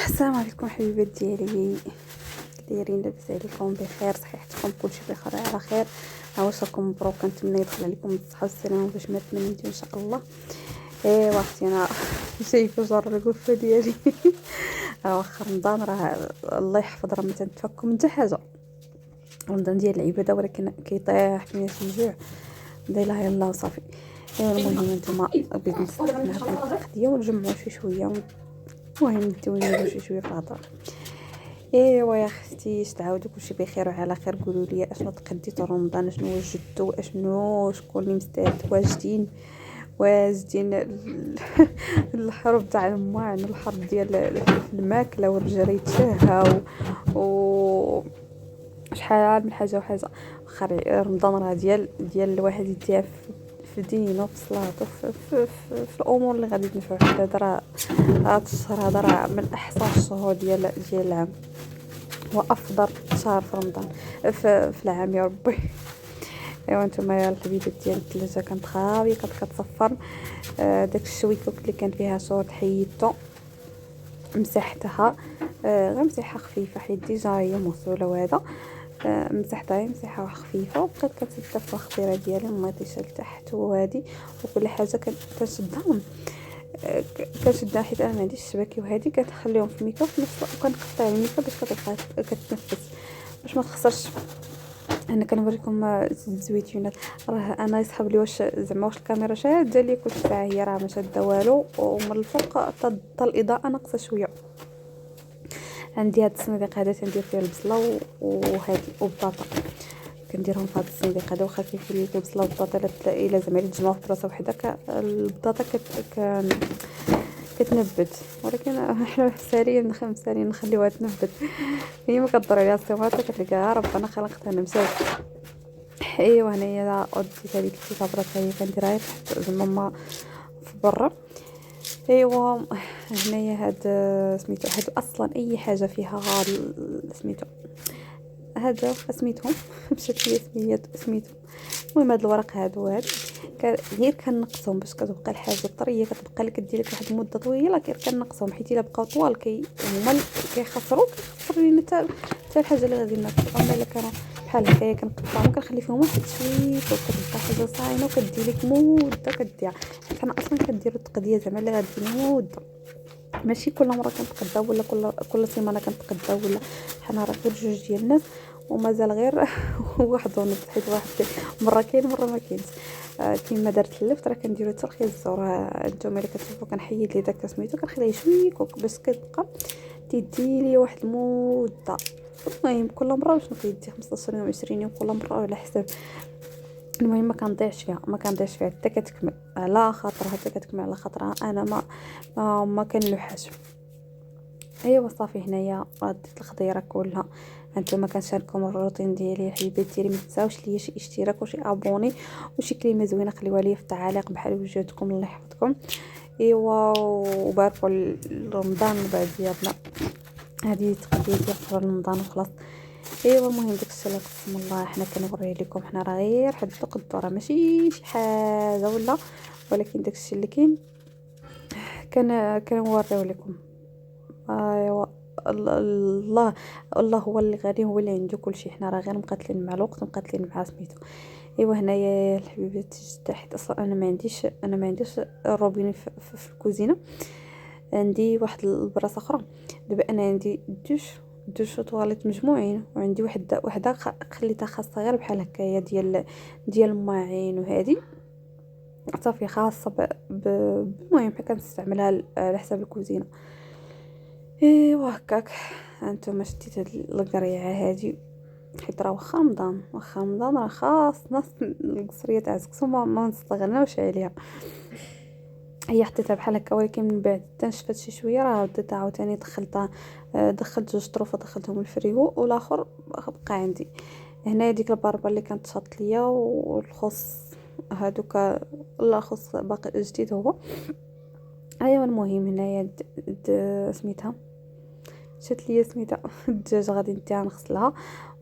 السلام عليكم حبيبات ديالي، دايرين لاباس عليكم بخير؟ صحيحتكم كلشي بخير على خير؟ عواشركم مبروك، كنتمنى يدخل عليكم بالصحه والسلامه باش ما تمنيتو ان شاء الله. ايوا اختي انا شايفه جر الوفه ديالي واخا رمضان راه الله يحفظ، راه ما تنتفكوا من حتى حاجه. رمضان ديال العباده ولكن كيطيح كمية الجوع، لا اله الا الله وصافي. ايوا المهم نتوما بغيت نستثمر هاد القضيه ونجمعوا شويه، المهم ندويو شي شويه في الهضره. ايوا يا اختي، تعاودوا كلشي بخير وعلى خير. قولوا لي اشنو تقديتوا رمضان، اشنو وجدتوا، شكون اللي مستعد، واجدين الحرب تاع الماعن، الحرب ديال الماكله والرجال يتشهاو و شحال من حاجه وحاجه. واخا رمضان راه ديال الواحد يديها في دينه، في صلاته، في الامور اللي غادي تنفعو. هذا راه هذا الشهر هذا راه من احسن الشهور ديال العام، وافضل شهر في رمضان في العام يا ربي. ايوا نتوما يا الحبيبات ديال الثلاجه كانت خاويه، كانت كتصفر. داك الشويكوك اللي كان فيها شورت حيدته، مسحتها. غير مسحه خفيفه حيت ديجا هي مغسوله، وهذا مسحتها مسحه خفيفه، وبقيت كنشدها في الخطيره ديالي مطيشه لتحت وهادي، وكل حاجه كنشدها كنشدها حيت انا ما عنديش الشباكي، وهادي كنخليهم في الميكا في نفس الوقت، وكنقطع الميكا باش كتبقى كتنفس باش ما تخسرش. انا كنوريكم الزويتونات. راه انا يسحب لي واش زعما واش الكاميرا شاده لي كل ساعه، هي راه ما شاده والو، ومن الفوق حتى الاضاءه ناقصه شويه. عندي هاد الصناديق هذا تندير فيه البصله وهادي وبطاطا، كنديرهم في هاد الصناديق هذا. واخا كيفين لي البصله والبطاطا الا زعما تجمعوا في بلاصه وحده، البطاطا كتنبت، ولكن حنا مسالين نخليوها تنبت. هي ما كضر عليها السيماطه، كتلقاها ربنا خلقتها مشات. ايوا هنايا وديت هذيك الكتابره هي كنديرها تحت زعما في برا. ايوا هنايا هاد سميتو، هاد اصلا اي حاجه فيها سميتو هذا سميتهم مشات لي سميتو. المهم هاد الورق هادو غير كنقصهم باش كتبقى الحاجه طريه، كتبقى لك دير لك واحد المده طويله، غير كنقصهم حيت الا بقاو طوال هما كيخسر لينا حتى الحاجه اللي غادي ناكل. اما الا كانوا بحال هكايا كنقطعهم كنخلي فيهم واحد شويه، وكتبقى حاجه صاينه وكدير لك مده كديها. حنا اصلا كنديروا التقديه زعما اللي غادي مده، ماشي كل مره كنتقداو ولا كل سيمانه كنتقداو، ولا حنا راه غير جوج ديال الناس ومازال غير واحد ونص، حيت واحد مره كاين مره ما كاينش. كيما درت اللفت راه كنديرو حتى الخيزور. نتوما اللي كتشوفوا كنحيد لي داك سميتو، كنخليه شويه كوك باش كتبقى تيدي لي واحد المده. المهم كل مره باش كيدي 15 يوم 20 يوم كل مره على حسب. المهم ما كنضيعش فيها حتى كتكمل على خاطرها، حتى كتكمل على خاطرها. انا ما كنلوحش. ايوا صافي هنايا رديت الخضيره كلها. هانتوما كنشارككم الروتين ديالي الحبيبات ديالي، ما تنساوش ليا شي اشتراك وشي ابوني وشي كلمه زوينه خليوها ليا في التعاليق بحال وجهتكم، الله يحفظكم. ايوا وباركوا رمضان بعد ديالنا، هذه تقضيه ديال قبل رمضان وخلاص. ايوا المهم داكشي اللي قسم الله حنا كنوريه لكم، حنا راه غير حد القدره ماشي شي حاجه ولا، ولكن داكشي اللي كاين كنوريو لكم. ايوا الله الله هو اللي غني، هو اللي عنده كل شيء، حنا راه غير مقاتلين مع الوقت مقاتلين مع سميتو. ايوا هنايا الحبيبات جدا، حيت اصلا انا ما عنديش الروبيني في الكوزينه. عندي واحد البلاصه اخرى. دابا انا عندي دوش طواليت مجموعين، وعندي وحده خليتها خاصه غير بحال هكايا ديال الماعين وهذه صافي خاصه المهم كنستعملها على حساب الكوزينه. ايوا هكاك. هانتوما شديت هاد القريعه هادي، حيت راه واخا رمضان راه خاصنا القصريه تاع الزكسو ما نستغناوش عليها. هي حطيتها بحال هكا، ولكن من بعد تنشفت شي شويه راه رديتها عاوتاني دخلتها. دخلت جوج طروفه دخلتهم الفريغو، والاخر بقى عندي هنا. ديك الباربه اللي كانت شاط ليا والخص هادوك، لا خص باقي جديد هو. ايوا المهم هنايا سميتها شات ليا سميتها الدجاج غادي نديها نغسلها،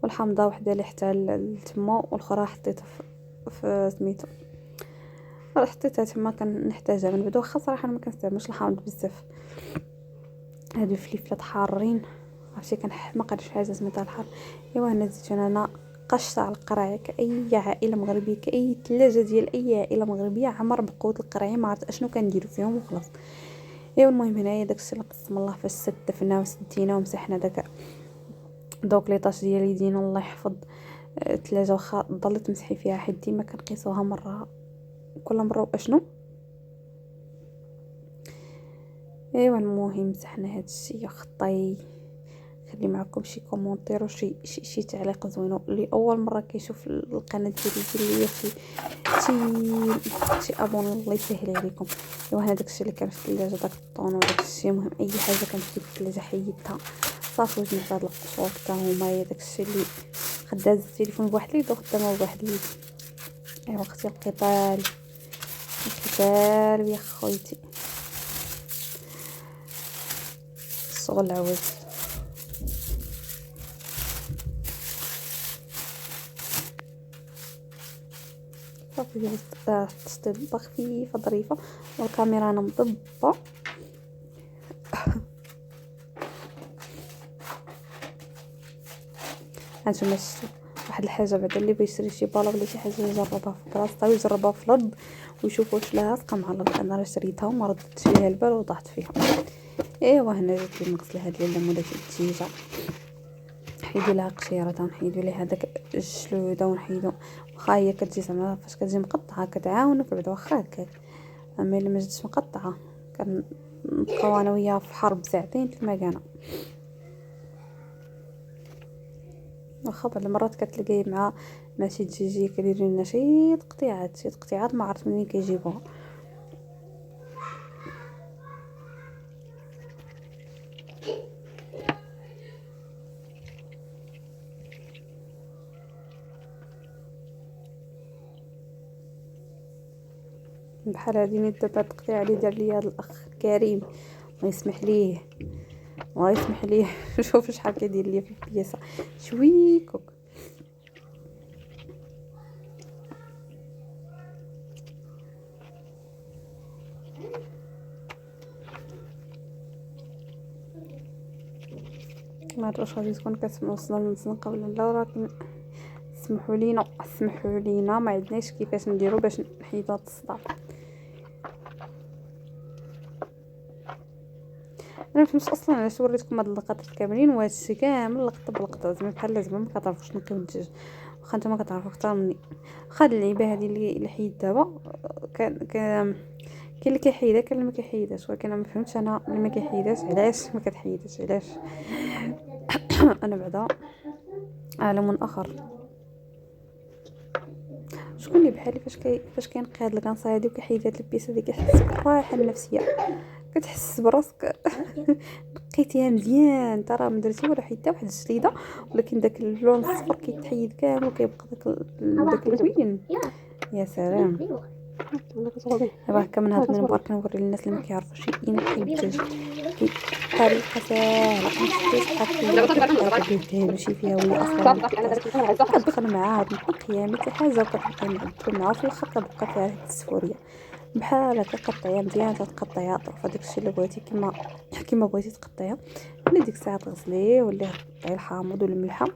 والحامضه وحده اللي حتى لتما، والاخرى حطيتها في سميتو حطيتها تما. كنحتاجها من بعد، واخا صراحه انا ما كنستعملش الحامض بزاف. هادو الفلفلات حارين، عرفتي كنحماق هاد الحاجه سميتها الحار. ايوا هنا زدت انا قشطه على القرعه. كاي عائله مغربيه، كاي ثلاجه ديال اي عائله مغربيه عمر بقوت القرعه، ما عرفت اشنو كنديروا فيهم وخلاص. ايوا المهم هنايا داكشي اللي قسم الله فاش ستفنا وسدينا ومسحنا داك دوك لي طاش ديال يدينا الله يحفظ. الثلاجه واخا ضلت تمسحي فيها حيت ديما كنقيسوها مره كل مره واشنو. ايوا المهم مسحنا هادشي يا خطي. خلي معكم شي كومونتير وشي تعليق زوين اللي اول مره كيشوف القناه ديالي دير ليا شي ابون الله يسهل عليكم. ايوا هذا داكشي اللي كان في الثلاجه داك الطون وداكشي. المهم اي حاجه كانت في الثلاجه حيدتها صافي. وجبت هاد القشور حتى هما هي داكشي اللي خداز التليفون بواحد اليد وخدامه بواحد اليد. ايوا اختي القتال القتال يا خويتي الشغل عوج. صافي جبت تطيب خفيفه ظريفه والكاميرا انا مضبه. هانتوما شفتوا واحد الحاجه بعدا اللي بيشري شي بالا ولا شي حاجه يجربها في بلاصتها ويجربها في الارض ويشوف واش لاصقه مع الارض. انا راه شريتها وما ردتش ليها البال وطاحت فيها. ايوا هنا جيت لي نغسل هاد الليله ولات الدجاجه. نحيدو لها قشيرتها ونحيدو ليها داك الجلوده ونحيدو واخا هي كتجي زعما فاش كتجي مقطعه كتعاونك بعدا واخا هكاك. اما الا ما جاتش مقطعه كنبقاو انا وياها في حرب ساعتين في المكانه. واخا بعض المرات كتلقاي مع شي دجاجيه كيديروا لنا شي تقطيعات ما عرفت منين كيجيبوها. بحال هادي دابا التقطيع اللي دار ليا هذا الاخ كريم الله يسمح ليه الله يسمح ليه. شوف شحال كيدير ليا في البياسه شويكوك. ما عرفتش واش غادي تكون كتسمعوا الصدى المزنقه ولا لا، ولكن اسمحوا لينا ما عندناش كيفاش نديرو باش نحيدو هاد الصدى. انا فهمت اصلا علاش وريتكم هاد اللقطات كاملين وهذا الشيء كامل لقطه بلقطه زعما بحال زعما ما كتعرفوش تنقيو الدجاج. واخا نتوما كتعرفوا اكثر مني. واخا اللعيبه هذه اللي حيد دابا كاين اللي كيحيدها كاين اللي ما كيحيدهاش، ولكن انا ما فهمتش انا اللي ما كيحيدهاش علاش ما كتحيدش علاش. انا بعدا عالم اخر. شكون اللي بحالي فاش كينقي هاد الكانصا هادي وكيحيد هاد البيس هادي كيحس بالراحه النفسيه. كتحس براسك نقيتيها مزيان ترى ما درتي ولا حتى واحد الجديده، ولكن داك اللون الصفر كيتحيد كامل وكيبقى داك الزوين. يا سلام. دابا هكا من هاد المنبر كنوري للناس اللي ما كيعرفوش ينقيو الدجاج طريقه ساهله. كتدهنوا شي فيها وهي اصلا كتدخل معاها هاد النقيه متى حاجه وكتبقاي معبر معاها وفي الاخر كتبقى فيها هاد السفوريه بحال هكا. قطعيها مزيان تقطعيها طرف داكشي اللي بغيتي كما بغيتي تقطعيها. ولا ديك الساعه تغسليه ولا تقطعي الحامض ولا الملحه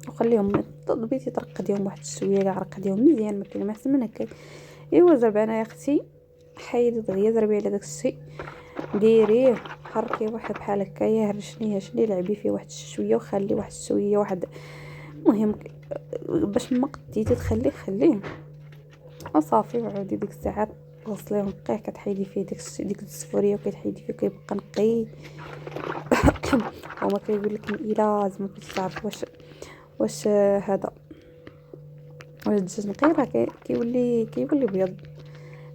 وخليهم بغيتي ترقديهم واحد شويه كاع رقديهم مزيان ما كاين ما احسن من هكا. ايوا زربانه يا اختي حيدي دغيا زربي على داك الشيء ديريه حركي واحد بحال هكا هرشني لعبي فيه واحد شويه وخلي واحد شويه واحد. المهم باش ما قديتي خليه وصافي. وعاودي ديك الساعات غسليه ونقيه كتحيدي فيه ديك السفوريه وكتحيدي فيه كيبقى نقي. وما كيقول لك الا زعما بغيتي تعرف واش هذا واش الدجاج نقي راه كيولي بيض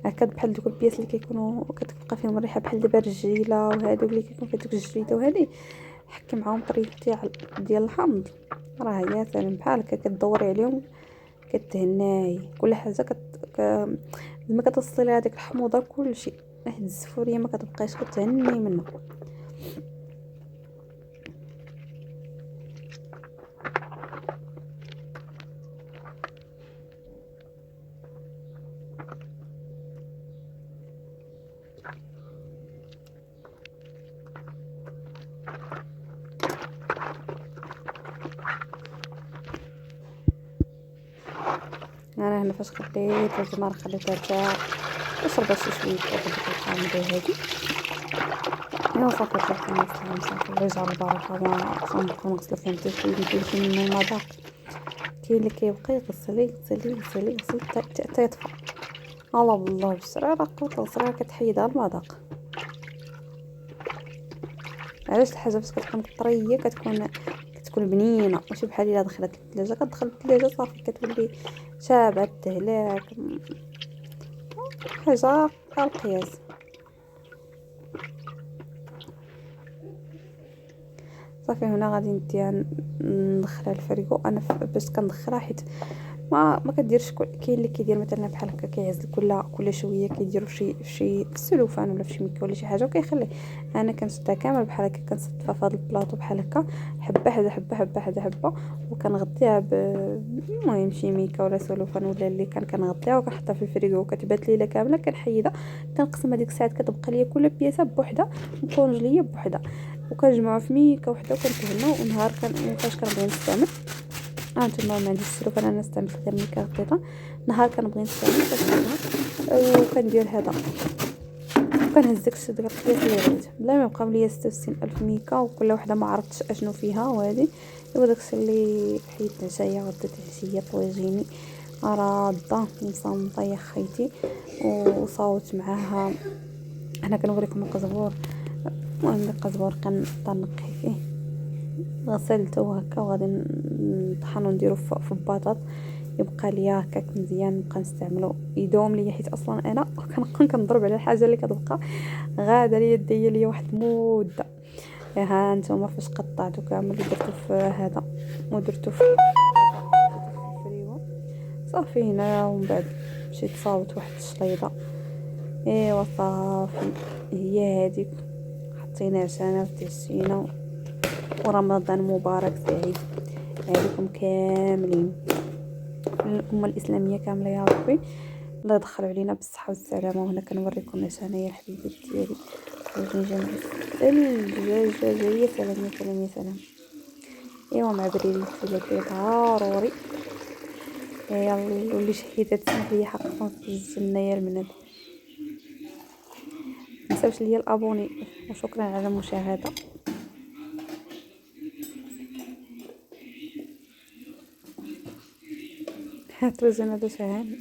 هكا بحال دوك البياس اللي كيكونوا كتبقى فيهم الريحه بحال دابا الرجيله وهادو اللي كيكون فيه دوك الجريده وهذه حكي معاهم طريقه ديال الحمض راه يا سلام بحال هكا كدوري عليهم كتهناي كل حاجه لما كتصلي هذيك الحموضه كلشي واحد الزفوريه ما كتبقايش كتهني منها. انا هنا فاش خليت هاد النار خليتها تاع وشربت شي شويه واحد القرصه هادي. ايوا صافي درت نص صافي الله يجعل البركه. ما غنبقاو نغسلو فيهم حتى شويه يدير فيه من المذاق. كاين اللي كيبقى يغسل يغسل يغسل يغسل حتى يطفى. الله بالله بالشرع راه قوه الغسل راه كتحيدها المذاق. علاش الحاجه فاش كتكون طريه كتكون بنينه، ماشي بحال الا دخلت للثلاجه. كتدخل للثلاجه صافي كتولي شابه التهلاك، حاجه على القياس. صافي هنا غادي نديها ندخلها الفريغو. انا باش كندخلها حيت ما كديرش كاين اللي كيدير مثلا بحال هكا كيعزل كل شويه كيديروا شي في السلوفان ولا في شي ميكا ولا شي حاجه وكيخليه. انا كنشدها كامل بحال هكا كنصفها في هذا البلاطو بحال هكا حبه حدا حبه حبه حدا حبه وكنغطيها المهم شي ميكا ولا سلوفان ولا اللي كنغطيها وكنحطها في الفريغو وكتبات ليله كامله. كنحيدها كنقسم هذيك الساعات كتبقى ليا كل بياسه بوحدها وكونجليه بوحدها وكنجمعوا في ميكا وحده وكنتهناو. ونهار فاش كنبغي نستعمل نتوما ما عنديش السلوفان انا استعملت غير ميكا غطيتها. نهار كنبغي نستعمل كنشدها وكندير هذا وكنهز داك القياس اللي بغيت بلا ما يبقاو ليا 66,000 ميكا وكل وحده ما عرفتش اشنو فيها. وهذه هو داكشي اللي حيدت العشيه وديت العشيه طويجيني راضه مصمطه يا خيتي وصاوت معاها. انا كنوريكم القزبور. المهم داك القزبور كنقي فيه غسلته هكا وغادي نطحنو نديرو في البطاط يبقى ليا هكاك مزيان نبقى نستعملو يدوم ليا. حيت اصلا انا كنبقى كنضرب على الحاجه اللي كتبقى غاده ليا دايره ليا واحد المده. ها نتوما فاش قطعتو كامل ودرتو في هذا ودرتو في الفريغو صافي هنا. ومن بعد مشيت صاوبت واحد الشليضه. ايوا صافي هي هذيك حطينا عشانا وتعشينا ورمضان مبارك سعيد عليكم كاملين. الأمة الإسلامية كاملة يا ربي الله يدخل علينا بالصحة والسلامة. وهنا كنوريكم اش انايا الحبيبات ديالي الدجاج يا سلام يا سلام يا سلام. ايوا مع بريري الفيلات ضروري. يلا واللي شهيدة تسمح لي حقا في الجنة يا المناد. متنساوش ليا الابوني وشكرا على المشاهدة. هاتو زين هذا شهان.